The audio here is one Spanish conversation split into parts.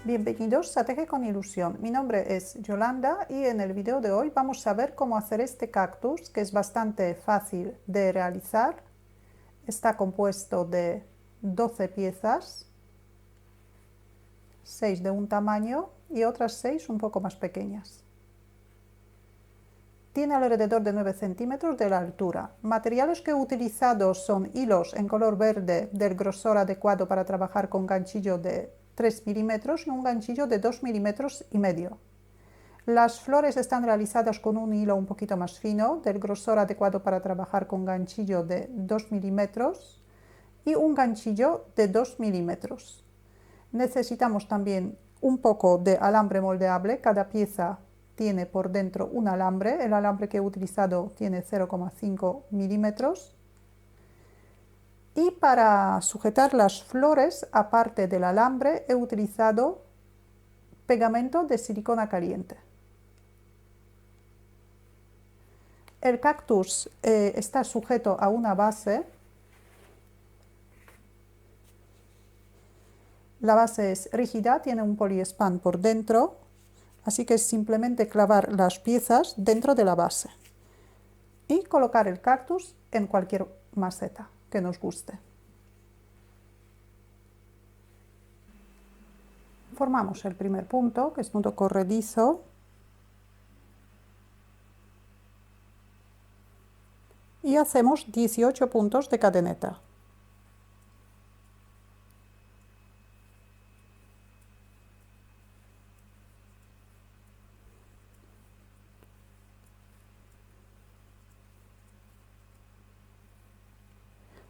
Bienvenidos a Teje con Ilusión. Mi nombre es Yolanda y en el video de hoy vamos a ver cómo hacer este cactus, que es bastante fácil de realizar. Está compuesto de 12 piezas, 6 de un tamaño y otras 6 un poco más pequeñas. Tiene alrededor de 9 centímetros de la altura. Materiales que he utilizado son hilos en color verde del grosor adecuado para trabajar con ganchillo de 3 milímetros y un ganchillo de 2 milímetros y medio. Las flores están realizadas con un hilo un poquito más fino, del grosor adecuado para trabajar con ganchillo de 2 milímetros y un ganchillo de 2 milímetros. Necesitamos también un poco de alambre moldeable. Cada pieza tiene por dentro un alambre. El alambre que he utilizado tiene 0,5 milímetros. Y para sujetar las flores, aparte del alambre, he utilizado pegamento de silicona caliente. El cactus está sujeto a una base. La base es rígida, tiene un poliespan por dentro, así que es simplemente clavar las piezas dentro de la base y colocar el cactus en cualquier maceta que nos guste. Formamos el primer punto, que es punto corredizo, y hacemos 18 puntos de cadeneta.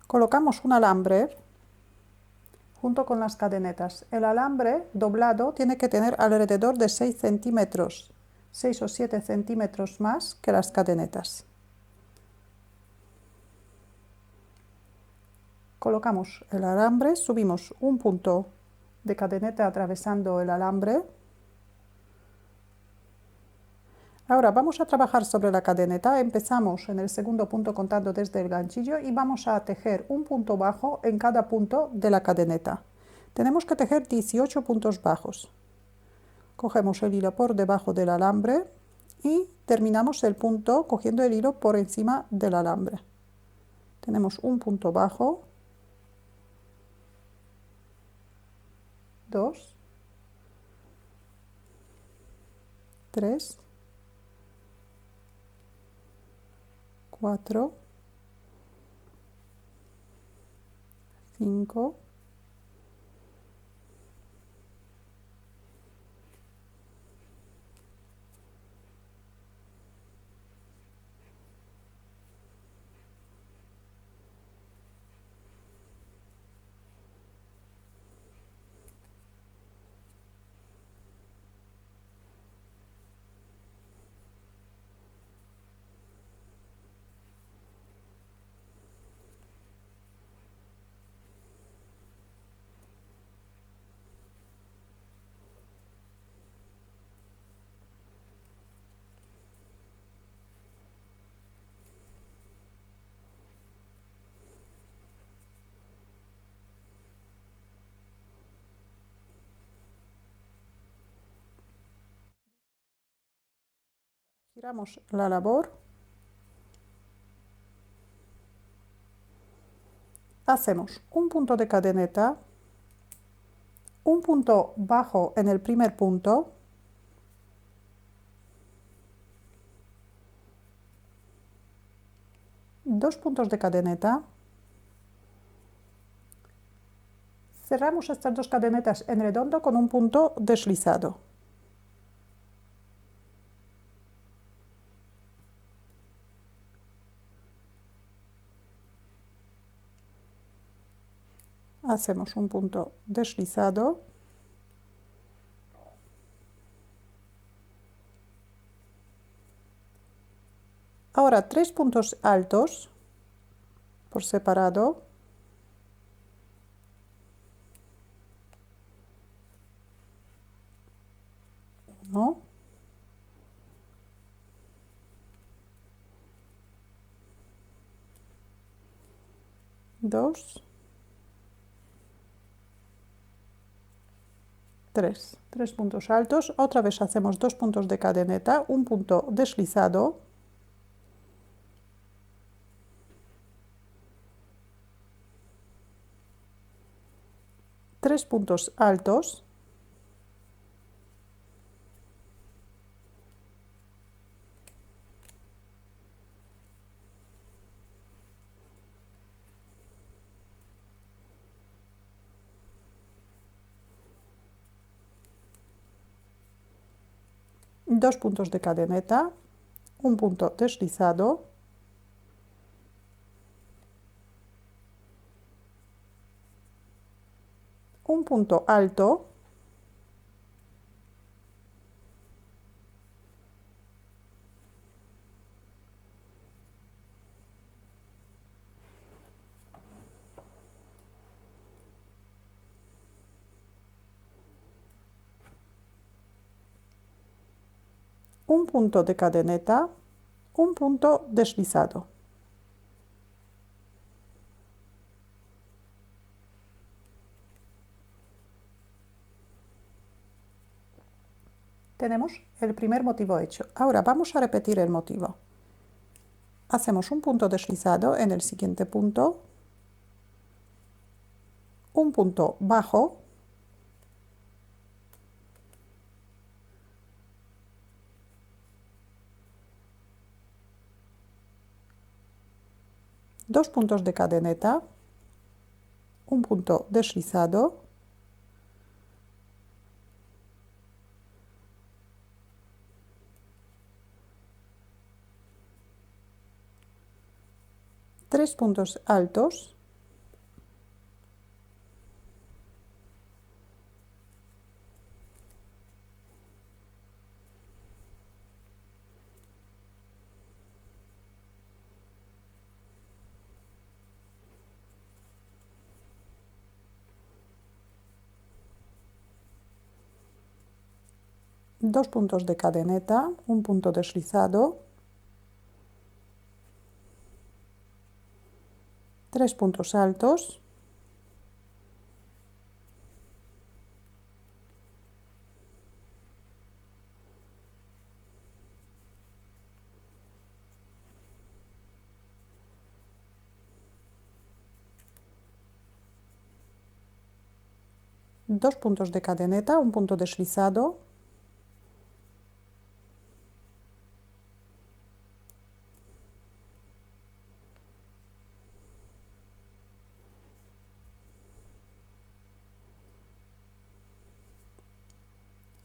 Colocamos un alambre junto con las cadenetas. El alambre doblado tiene que tener alrededor de 6 centímetros, 6 o 7 centímetros más que las cadenetas. Colocamos el alambre, subimos un punto de cadeneta atravesando el alambre. Ahora vamos a trabajar sobre la cadeneta. Empezamos en el segundo punto contando desde el ganchillo y vamos a tejer un punto bajo en cada punto de la cadeneta. Tenemos que tejer 18 puntos bajos. Cogemos el hilo por debajo del alambre y terminamos el punto cogiendo el hilo por encima del alambre. Tenemos un punto bajo, 2, 3, 4, 5, giramos la labor, hacemos un punto de cadeneta, un punto bajo en el primer punto, dos puntos de cadeneta, cerramos estas dos cadenetas en redondo con un punto deslizado. Hacemos un punto deslizado. Ahora 3 puntos altos por separado. 1, 2, Tres puntos altos, otra vez hacemos 2 puntos de cadeneta, un punto deslizado, tres puntos altos, dos puntos de cadeneta, un punto deslizado, un punto alto, un punto de cadeneta, un punto deslizado. Tenemos el primer motivo hecho. Ahora vamos a repetir el motivo. Hacemos un punto deslizado en el siguiente punto, un punto bajo, dos puntos de cadeneta, un punto deslizado, tres puntos altos, dos puntos de cadeneta, un punto deslizado, tres puntos altos, dos puntos de cadeneta, un punto deslizado,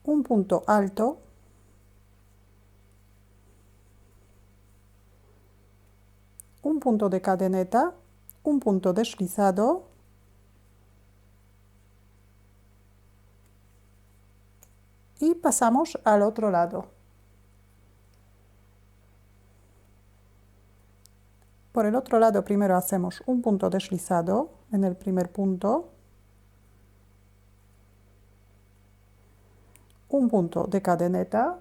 un punto alto, un punto de cadeneta, un punto deslizado, y pasamos al otro lado. Por el otro lado primero hacemos un punto deslizado en el primer punto, un punto de cadeneta,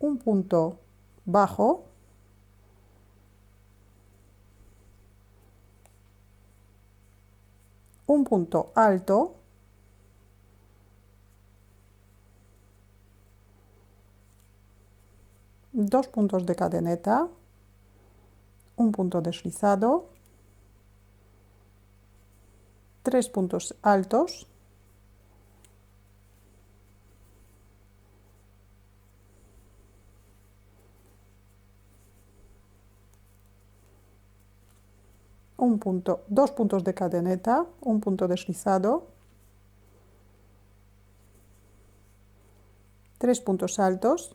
un punto bajo, un punto alto, dos puntos de cadeneta, un punto deslizado, tres puntos altos, un punto, dos puntos de cadeneta, un punto deslizado, tres puntos altos,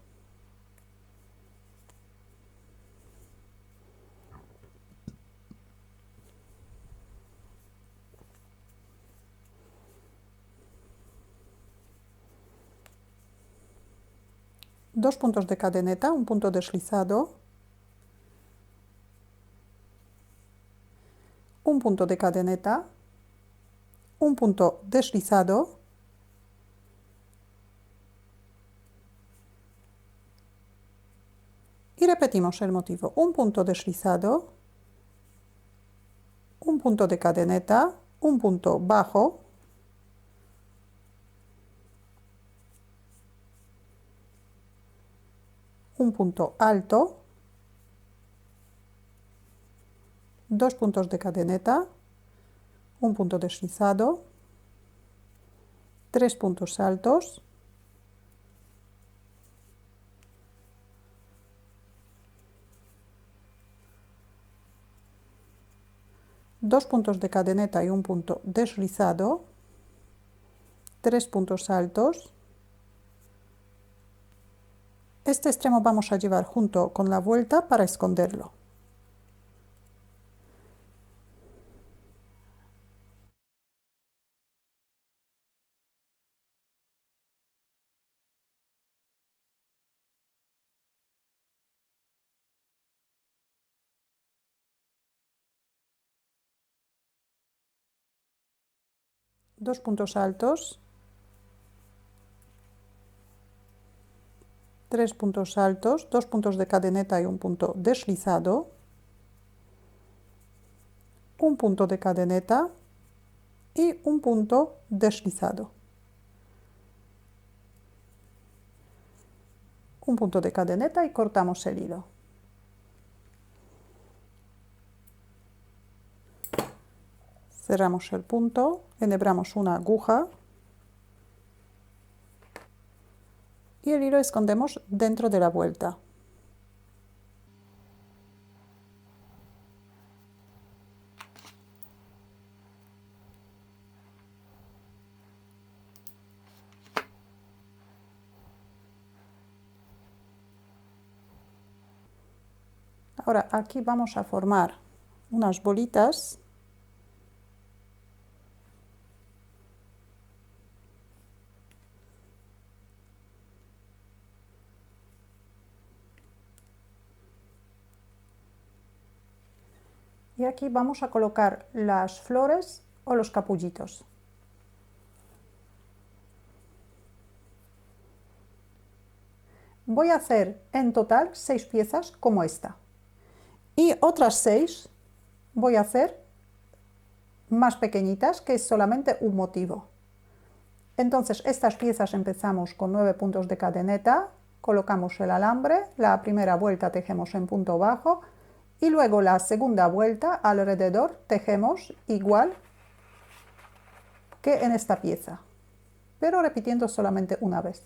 dos puntos de cadeneta, un punto deslizado, un punto de cadeneta, un punto deslizado, y repetimos el motivo, un punto deslizado, un punto de cadeneta, un punto bajo, un punto alto, 2 puntos de cadeneta, un punto deslizado, 3 puntos altos, dos puntos de cadeneta y un punto deslizado, 3 puntos altos. Este extremo vamos a llevar junto con la vuelta para esconderlo. Dos puntos altos, 3 puntos altos, 2 puntos de cadeneta y un punto deslizado, un punto de cadeneta y un punto deslizado, un punto de cadeneta y cortamos el hilo. Cerramos el punto, enhebramos una aguja y el hilo escondemos dentro de la vuelta. Ahora aquí vamos a formar unas bolitas . Y aquí vamos a colocar las flores o los capullitos. Voy a hacer en total 6 piezas como esta. Y otras 6 voy a hacer más pequeñitas, que es solamente un motivo. Entonces estas piezas empezamos con 9 puntos de cadeneta, colocamos el alambre, la primera vuelta tejemos en punto bajo y luego la segunda vuelta alrededor tejemos igual que en esta pieza, pero repitiendo solamente una vez.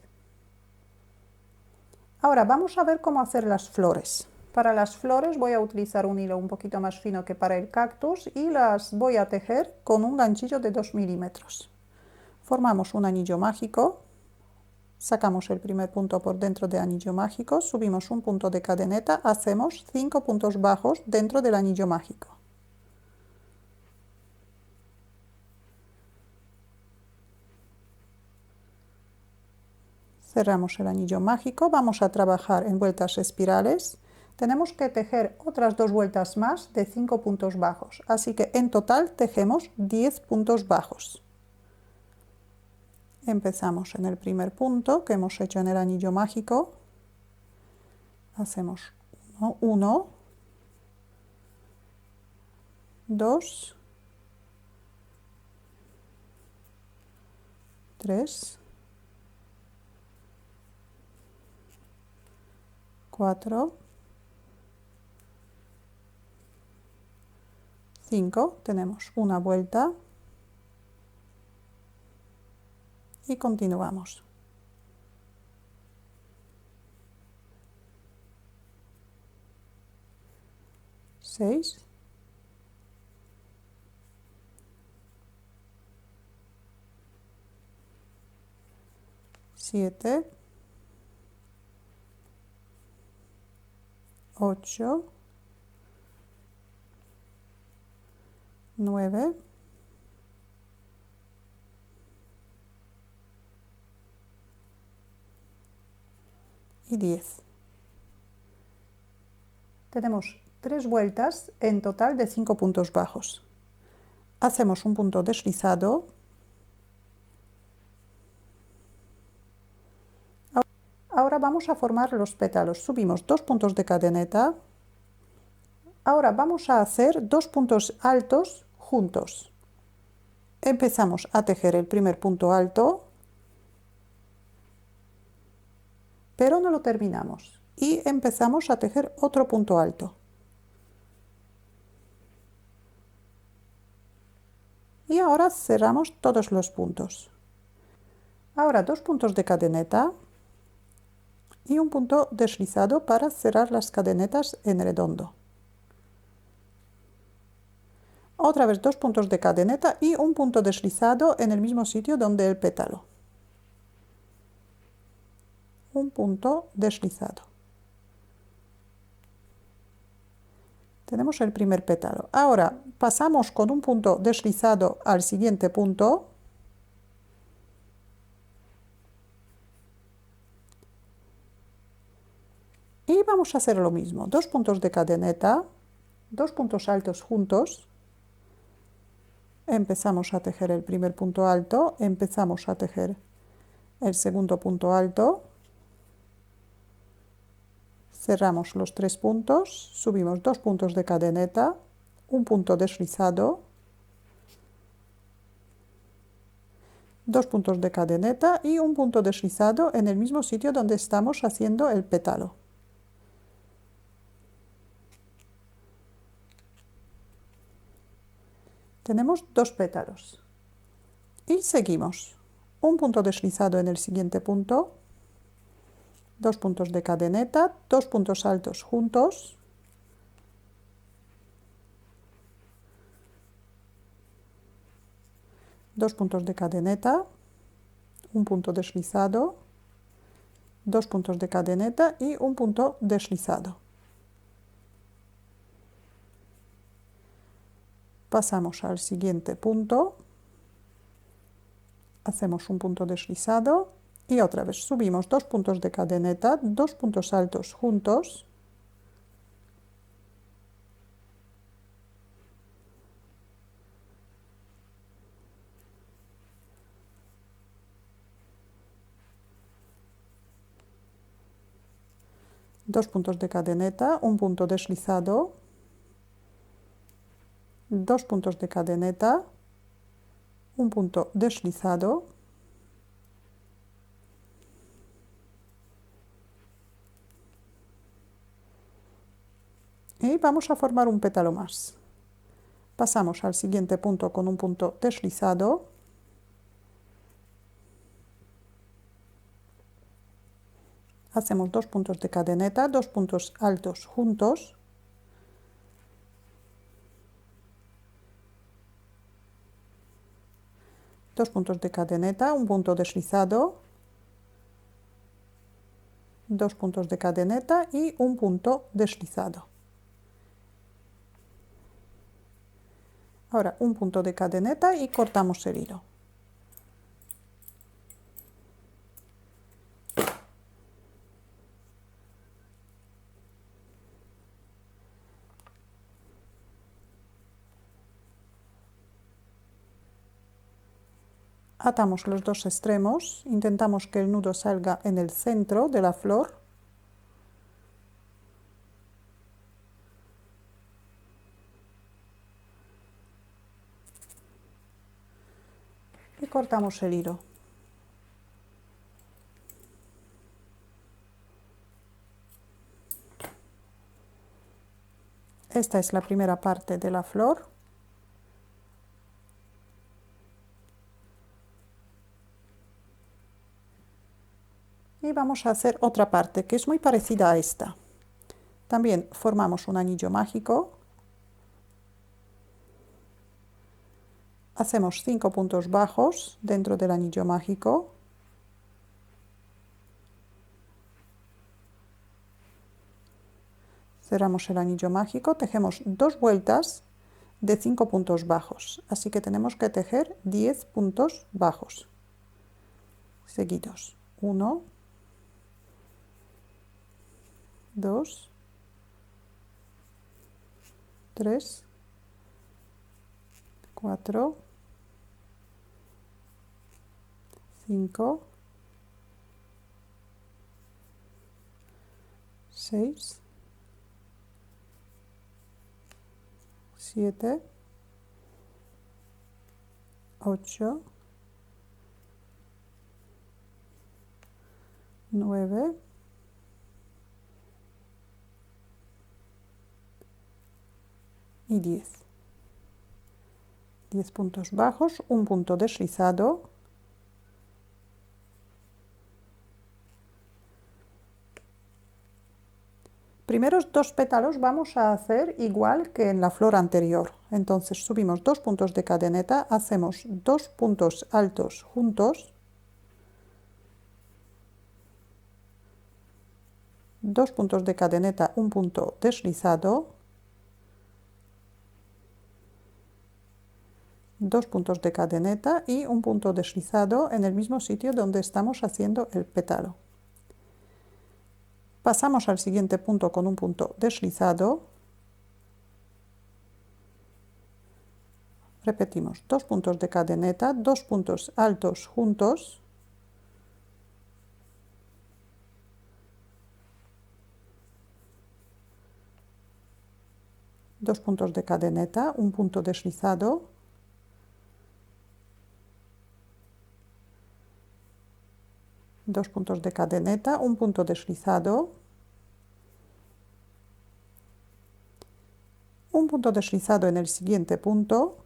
Ahora vamos a ver cómo hacer las flores. Para las flores voy a utilizar un hilo un poquito más fino que para el cactus y las voy a tejer con un ganchillo de 2 milímetros. Formamos un anillo mágico, sacamos el primer punto por dentro del anillo mágico, subimos un punto de cadeneta, hacemos 5 puntos bajos dentro del anillo mágico. Cerramos el anillo mágico, vamos a trabajar en vueltas espirales. Tenemos que tejer otras 2 vueltas más de 5 puntos bajos, así que en total tejemos 10 puntos bajos. Empezamos en el primer punto que hemos hecho en el anillo mágico, hacemos 1, 2, 3, 4, 5, tenemos una vuelta y continuamos. 6, 7, 8, 9, y 10. Tenemos 3 vueltas en total de 5 puntos bajos. Hacemos un punto deslizado. Ahora vamos a formar los pétalos. Subimos 2 puntos de cadeneta. Ahora vamos a hacer 2 puntos altos juntos. Empezamos a tejer el primer punto alto, pero no lo terminamos. y empezamos a tejer otro punto alto. Y ahora cerramos todos los puntos. Ahora 2 puntos de cadeneta y un punto deslizado para cerrar las cadenetas en redondo. Otra vez 2 puntos de cadeneta y un punto deslizado en el mismo sitio donde el pétalo. Un punto deslizado. Tenemos el primer pétalo. Ahora pasamos con un punto deslizado al siguiente punto. Y vamos a hacer lo mismo. 2 puntos de cadeneta, 2 puntos altos juntos. Empezamos a tejer el primer punto alto, empezamos a tejer el segundo punto alto. Cerramos los 3 puntos, subimos 2 puntos de cadeneta, un punto deslizado, 2 puntos de cadeneta y un punto deslizado en el mismo sitio donde estamos haciendo el pétalo. Tenemos 2 pétalos. Y seguimos. Un punto deslizado en el siguiente punto, 2 puntos de cadeneta, 2 puntos altos juntos, dos puntos de cadeneta, un punto deslizado, 2 puntos de cadeneta y un punto deslizado. Pasamos al siguiente punto, hacemos un punto deslizado y otra vez subimos 2 puntos de cadeneta, 2 puntos altos juntos, dos puntos de cadeneta, un punto deslizado, 2 puntos de cadeneta, un punto deslizado, y vamos a formar un pétalo más. Pasamos al siguiente punto con un punto deslizado, hacemos 2 puntos de cadeneta, 2 puntos altos juntos, dos puntos de cadeneta, un punto deslizado, 2 puntos de cadeneta y un punto deslizado. Ahora un punto de cadeneta y cortamos el hilo. Atamos los dos extremos, intentamos que el nudo salga en el centro de la flor. Y cortamos el hilo. Esta es la primera parte de la flor. Y vamos a hacer otra parte que es muy parecida a esta. También formamos un anillo mágico. Hacemos 5 puntos bajos dentro del anillo mágico. Cerramos el anillo mágico, tejemos 2 vueltas de 5 puntos bajos. Así que tenemos que tejer 10 puntos bajos seguidos. 1, 2, 3, 4, 5, 6, 7, 8, 9, y 10. 10 puntos bajos, un punto deslizado, primeros 2 pétalos vamos a hacer igual que en la flor anterior. Entonces subimos 2 puntos de cadeneta, hacemos 2 puntos altos juntos, 2 puntos de cadeneta, un punto deslizado, 2 puntos de cadeneta y un punto deslizado en el mismo sitio donde estamos haciendo el pétalo. Pasamos al siguiente punto con un punto deslizado, repetimos 2 puntos de cadeneta, 2 puntos altos juntos, dos puntos de cadeneta, un punto deslizado, dos puntos de cadeneta, un punto deslizado, un punto deslizado en el siguiente punto.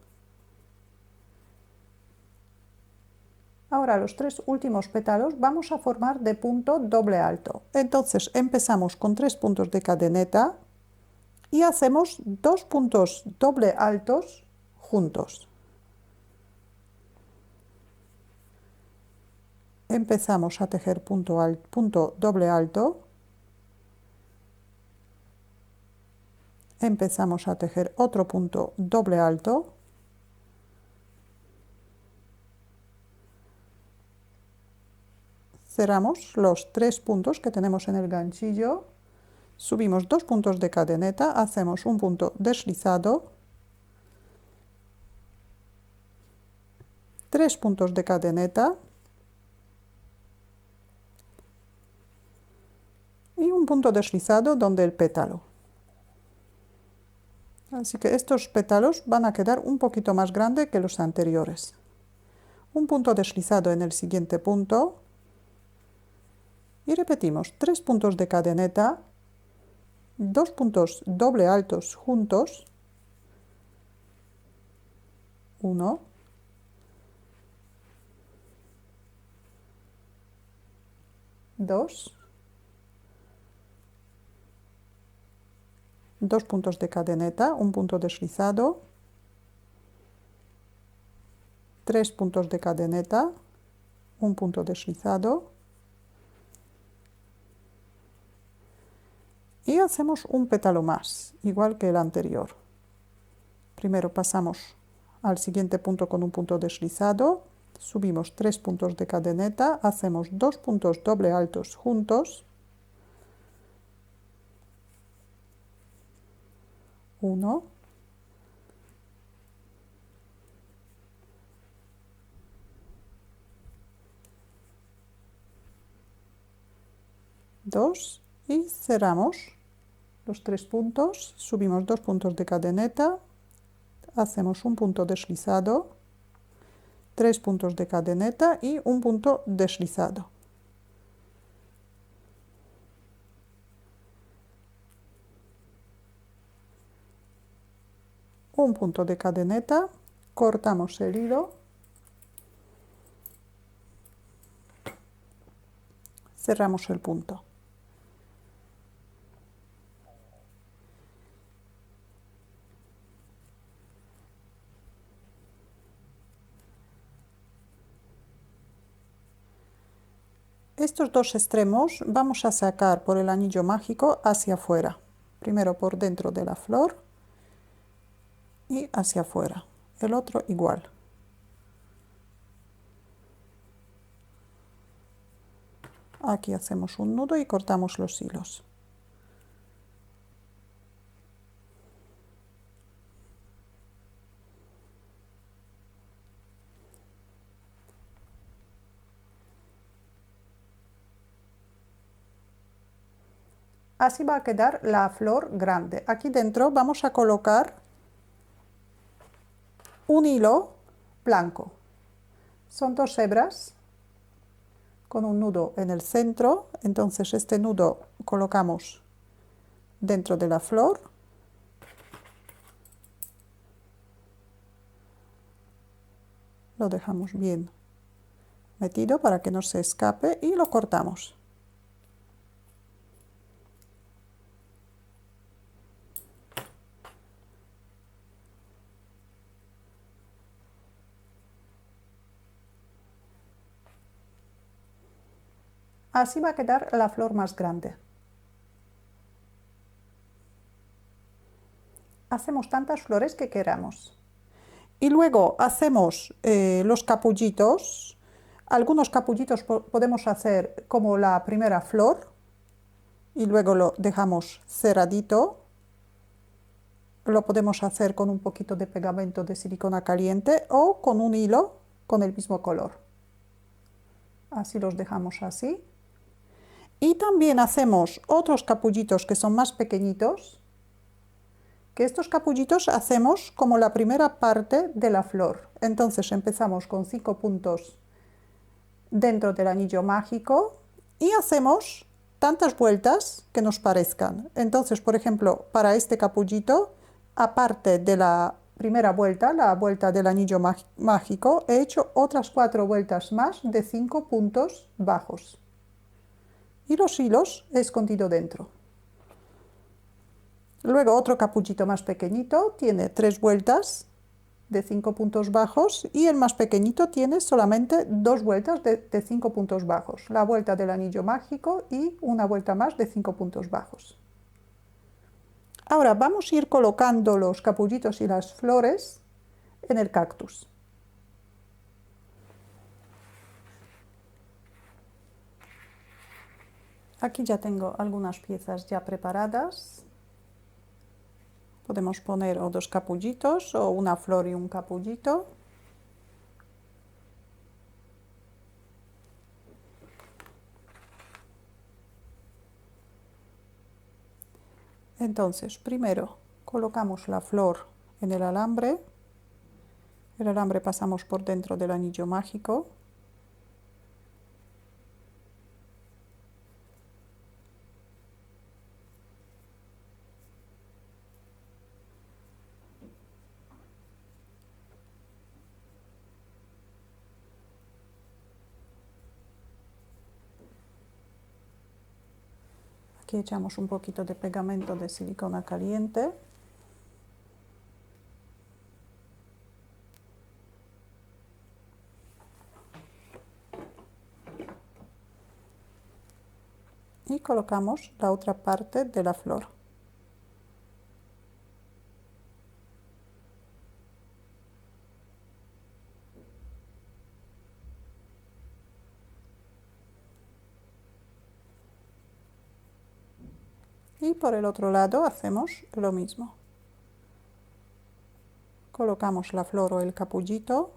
Ahora los 3 últimos pétalos vamos a formar de punto doble alto. Entonces empezamos con 3 puntos de cadeneta y hacemos 2 puntos doble altos juntos. Empezamos a tejer punto doble alto, empezamos a tejer otro punto doble alto, cerramos los 3 puntos que tenemos en el ganchillo, subimos 2 puntos de cadeneta, hacemos un punto deslizado, 3 puntos de cadeneta y un punto deslizado donde el pétalo. Así que estos pétalos van a quedar un poquito más grandes que los anteriores. Un punto deslizado en el siguiente punto y repetimos 3 puntos de cadeneta, 2 puntos doble altos juntos, 1, 2, 2 puntos de cadeneta, un punto deslizado, 3 puntos de cadeneta, un punto deslizado y hacemos un pétalo más, igual que el anterior. Primero pasamos al siguiente punto con un punto deslizado, subimos 3 puntos de cadeneta, hacemos 2 puntos doble altos juntos, 1, 2 y cerramos los 3 puntos, subimos 2 puntos de cadeneta, hacemos un punto deslizado, 3 puntos de cadeneta y un punto deslizado. Un punto de cadeneta, cortamos el hilo, cerramos el punto. Estos dos extremos vamos a sacar por el anillo mágico hacia afuera. Primero por dentro de la flor y hacia afuera. El otro igual. Aquí hacemos un nudo y cortamos los hilos. Así va a quedar la flor grande. Aquí dentro vamos a colocar un hilo blanco. Son 2 hebras con un nudo en el centro. Entonces este nudo colocamos dentro de la flor. lo dejamos bien metido para que no se escape y lo cortamos. Así va a quedar la flor más grande. Hacemos tantas flores que queramos. Y luego hacemos los capullitos. Algunos capullitos podemos hacer como la primera flor y luego lo dejamos cerradito. Lo podemos hacer con un poquito de pegamento de silicona caliente o con un hilo con el mismo color. Así los dejamos así. Y también hacemos otros capullitos que son más pequeñitos, que estos capullitos hacemos como la primera parte de la flor. Entonces empezamos con 5 puntos dentro del anillo mágico y hacemos tantas vueltas que nos parezcan. Entonces, por ejemplo, para este capullito, aparte de la primera vuelta, la vuelta del anillo mágico, he hecho otras 4 vueltas más de 5 puntos bajos. Y los hilos he escondido dentro. Luego otro capullito más pequeñito, tiene 3 vueltas de 5 puntos bajos y el más pequeñito tiene solamente 2 vueltas de 5 puntos bajos. La vuelta del anillo mágico y una vuelta más de 5 puntos bajos. Ahora vamos a ir colocando los capullitos y las flores en el cactus. Aquí ya tengo algunas piezas ya preparadas. Podemos poner o 2 capullitos o una flor y un capullito. Entonces, primero colocamos la flor en el alambre pasamos por dentro del anillo mágico. Aquí echamos un poquito de pegamento de silicona caliente. Y colocamos la otra parte de la flor. Y por el otro lado hacemos lo mismo. Colocamos la flor o el capullito.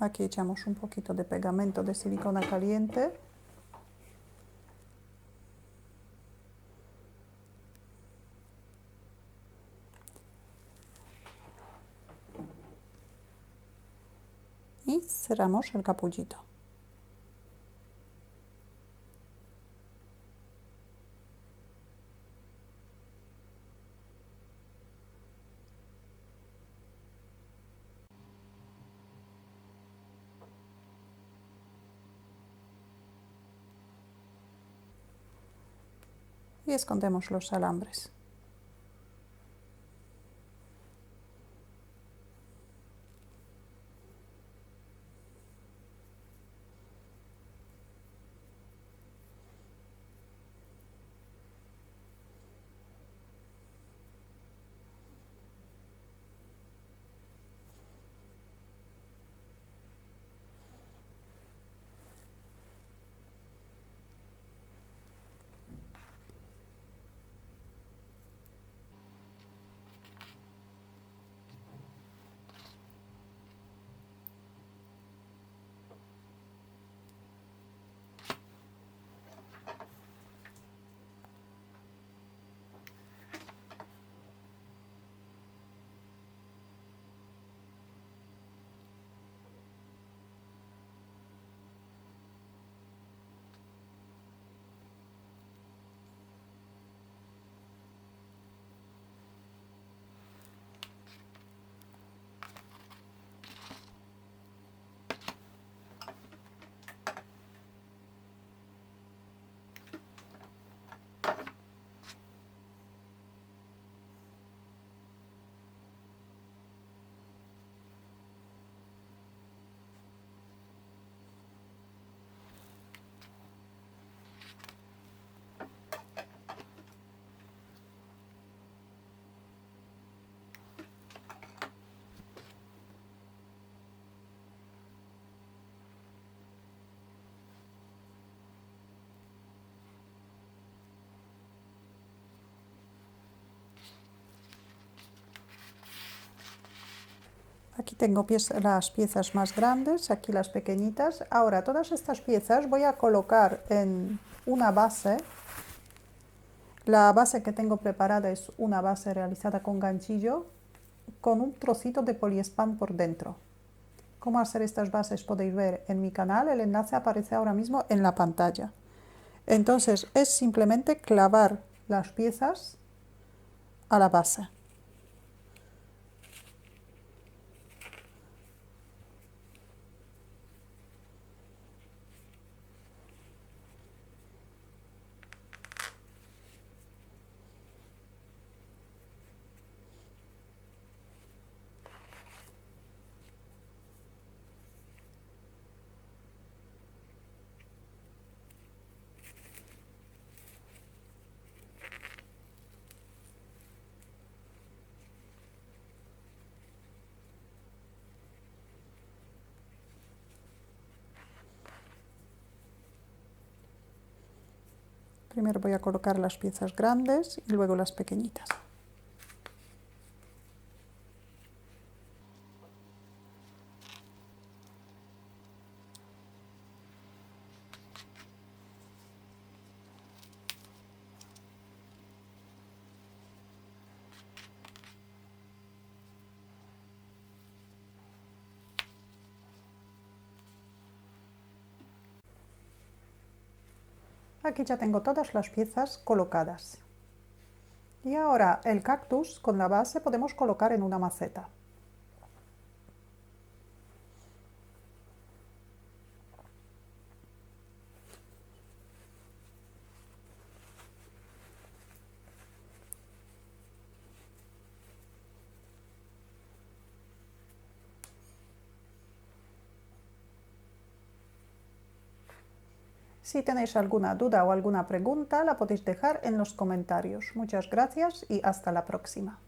Aquí echamos un poquito de pegamento de silicona caliente. Y cerramos el capullito. Y escondemos los alambres. Aquí tengo las piezas más grandes, aquí las pequeñitas. Ahora todas estas piezas voy a colocar en una base. La base que tengo preparada es una base realizada con ganchillo con un trocito de poliespan por dentro. Cómo hacer estas bases podéis ver en mi canal, el enlace aparece ahora mismo en la pantalla. Entonces es simplemente clavar las piezas a la base. Primero voy a colocar las piezas grandes y luego las pequeñitas. Aquí ya tengo todas las piezas colocadas. Y ahora el cactus con la base podemos colocar en una maceta. Si tenéis alguna duda o alguna pregunta, la podéis dejar en los comentarios. Muchas gracias y hasta la próxima.